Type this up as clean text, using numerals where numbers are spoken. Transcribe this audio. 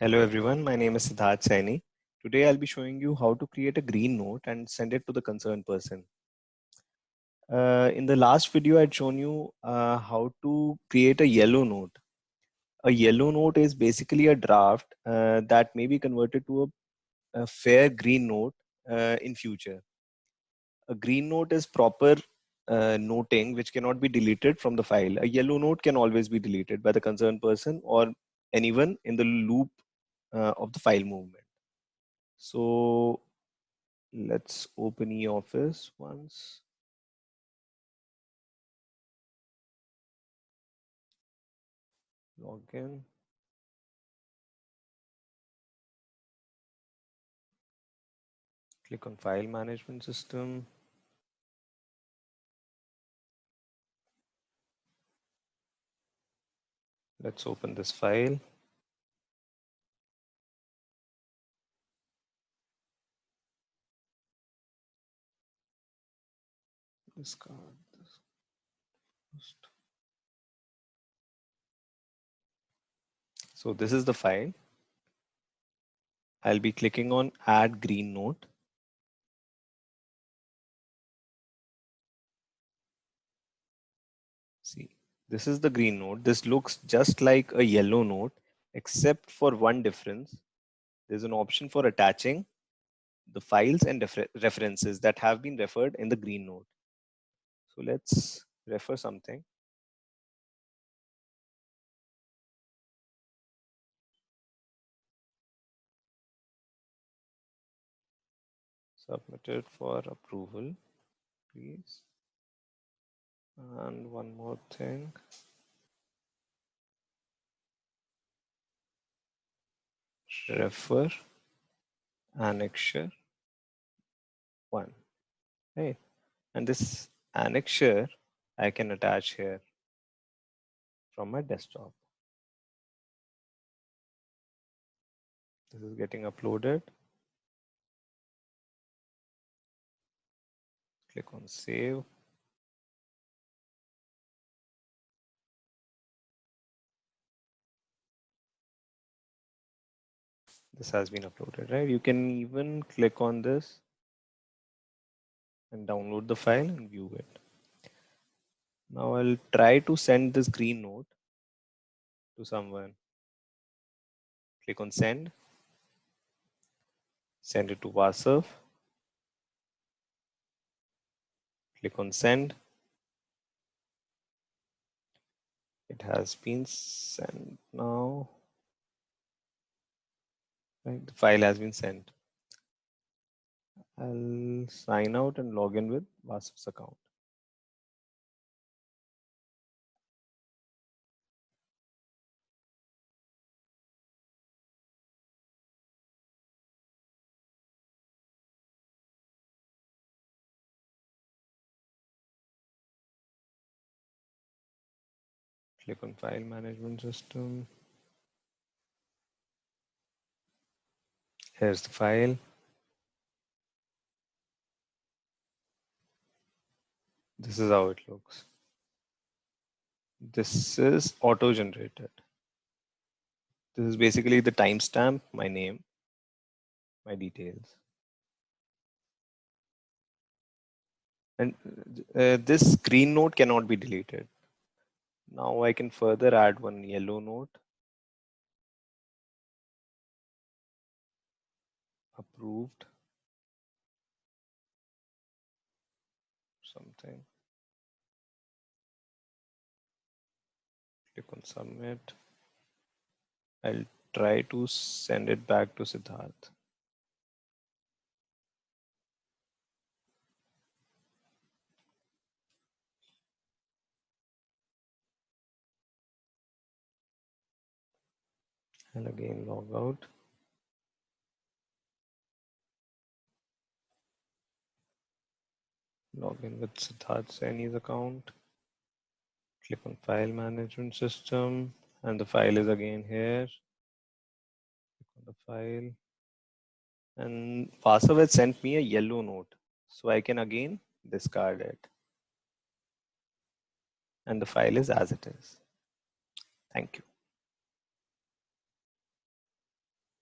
Hello everyone, my name is Siddharth Saini. Today I'll be showing you how to create a green note and send it to the concerned person. In the last video I'd shown you how to create a yellow note. A yellow note is basically a draft that may be converted to a fair green note in future. A green note is proper noting which cannot be deleted from the file. A yellow note can always be deleted by the concerned person or anyone in the loop of the file movement. So let's open eOffice once. Log in. Click on File Management System. Let's open this file. Discard this first. So this is the file. I'll be clicking on Add Green Note. See, this is the green note. This looks just like a yellow note, except for one difference. There's an option for attaching the files and references that have been referred in the green note. So let's refer something. Submitted for approval, please. And one more thing. Refer annexure 1. Right. And this annexure I can attach here from my desktop. This is getting uploaded. Click on save. This has been uploaded, right? You can even click on this and download the file and view it. Now I'll try to send this green note to someone. Click on send. Send it to Vasav. Click on send. It has been sent now. Right, the file has been sent. I'll sign out and log in with Vasav's account. Click on File Management System. Here's the file. This is how it looks. This is auto-generated. This is basically the timestamp, my name, my details. And this green note cannot be deleted. Now I can further add one yellow note. Approved. Something. Click on submit. I'll try to send it back to Siddharth. And again log out. Log in with Siddharth Saini's account. Click on File Management System, and the file is again here. Click on the file. And Vasav has sent me a yellow note, so I can again discard it. And the file is as it is. Thank you.